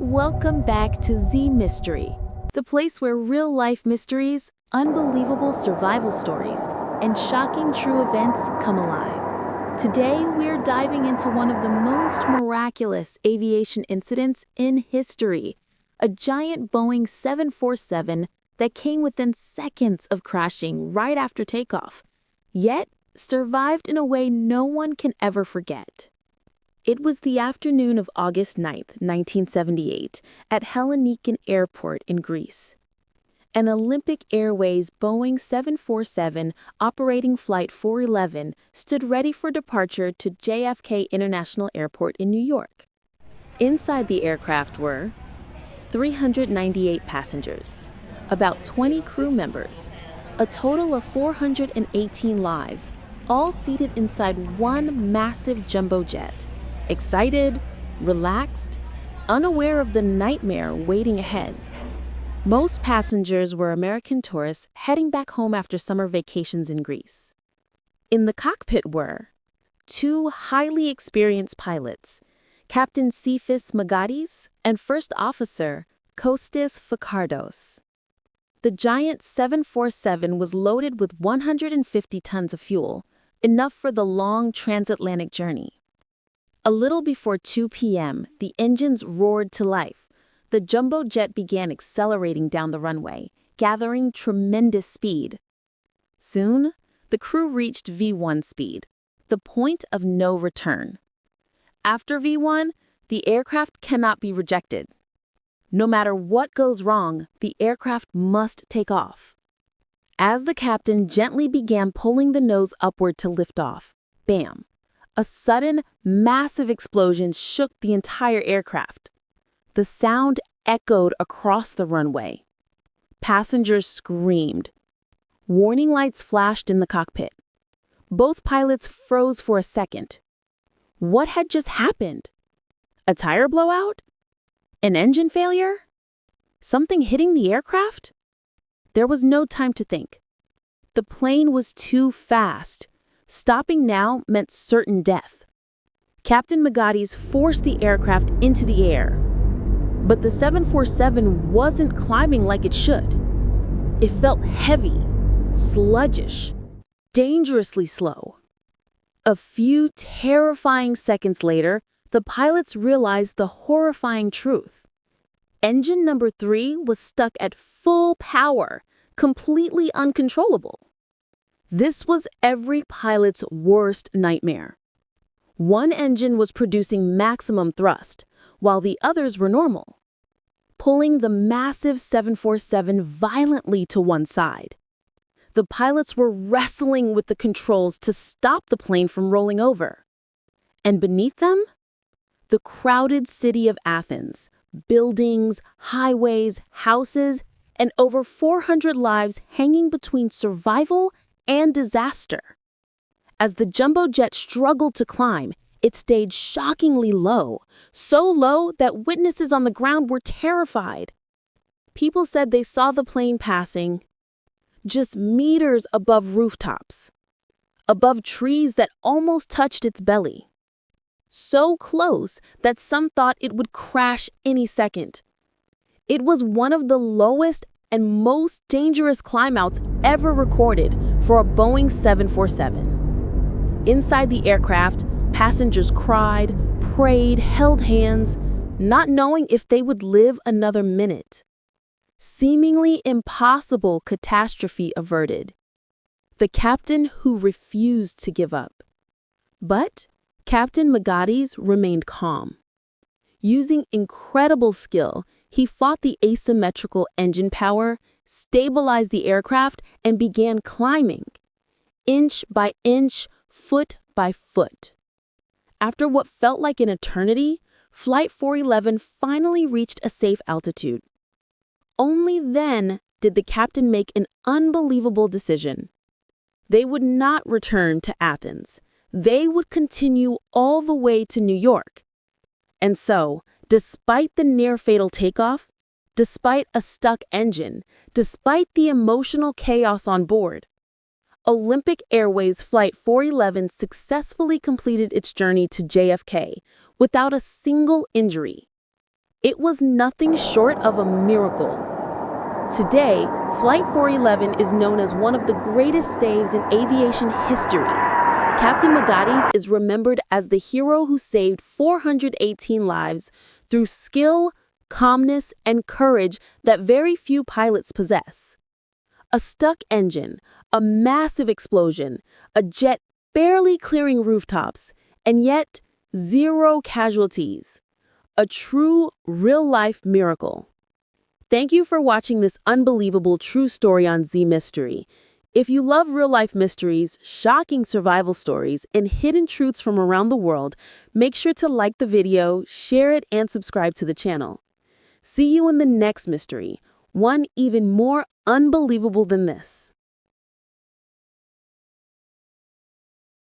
Welcome back to Zee Mystery, the place where real-life mysteries, unbelievable survival stories, and shocking true events come alive. Today, we're diving into one of the most miraculous aviation incidents in history, a giant Boeing 747 that came within seconds of crashing right after takeoff, yet survived in a way no one can ever forget. It was the afternoon of August 9th, 1978, at Helsinki Airport in Greece. An Olympic Airways Boeing 747 operating Flight 411 stood ready for departure to JFK International Airport in New York. Inside the aircraft were 398 passengers, about 20 crew members, a total of 418 lives, all seated inside one massive jumbo jet. Excited, relaxed, unaware of the nightmare waiting ahead. Most passengers were American tourists heading back home after summer vacations in Greece. In the cockpit were two highly experienced pilots, Captain Zee Mystery and First Officer Kostis Fakardos. The giant 747 was loaded with 150 tons of fuel, enough for the long transatlantic journey. A little before 2 p.m., the engines roared to life. The jumbo jet began accelerating down the runway, gathering tremendous speed. Soon, the crew reached V1 speed, the point of no return. After V1, the aircraft cannot be rejected. No matter what goes wrong, the aircraft must take off. As the captain gently began pulling the nose upward to lift off, bam! A sudden, massive explosion shook the entire aircraft. The sound echoed across the runway. Passengers screamed. Warning lights flashed in the cockpit. Both pilots froze for a second. What had just happened? A tire blowout? An engine failure? Something hitting the aircraft? There was no time to think. The plane was too fast. Stopping now meant certain death. Captain Mystery forced the aircraft into the air. But the 747 wasn't climbing like it should. It felt heavy, sluggish, dangerously slow. A few terrifying seconds later, the pilots realized the horrifying truth. Engine number 3 was stuck at full power, completely uncontrollable. This was every pilot's worst nightmare. One engine was producing maximum thrust, while the others were normal, pulling the massive 747 violently to one side. The pilots were wrestling with the controls to stop the plane from rolling over. And beneath them, the crowded city of Athens, buildings, highways, houses, and over 400 lives hanging between survival and disaster. As the jumbo jet struggled to climb, it stayed shockingly low, so low that witnesses on the ground were terrified. People said they saw the plane passing just meters above rooftops, above trees that almost touched its belly. So close that some thought it would crash any second. It was one of the lowest and most dangerous climbouts ever recorded for a Boeing 747. Inside the aircraft, passengers cried, prayed, held hands, not knowing if they would live another minute. Seemingly impossible catastrophe averted. The captain who refused to give up. But Captain Mystery remained calm. Using incredible skill, he fought the asymmetrical engine power, stabilized the aircraft, and began climbing, inch by inch, foot by foot. After what felt like an eternity, Flight 411 finally reached a safe altitude. Only then did the captain make an unbelievable decision. They would not return to Athens. They would continue all the way to New York. And so, despite the near-fatal takeoff, despite a stuck engine, despite the emotional chaos on board, Olympic Airways Flight 411 successfully completed its journey to JFK without a single injury. It was nothing short of a miracle. Today, Flight 411 is known as one of the greatest saves in aviation history. Captain Magatis is remembered as the hero who saved 418 lives through skill, calmness, and courage that very few pilots possess. A stuck engine, a massive explosion, a jet barely clearing rooftops, and yet zero casualties. A true, real-life miracle. Thank you for watching this unbelievable true story on Zee Mystery. If you love real-life mysteries, shocking survival stories, and hidden truths from around the world, make sure to like the video, share it, and subscribe to the channel. See you in the next mystery, one even more unbelievable than this.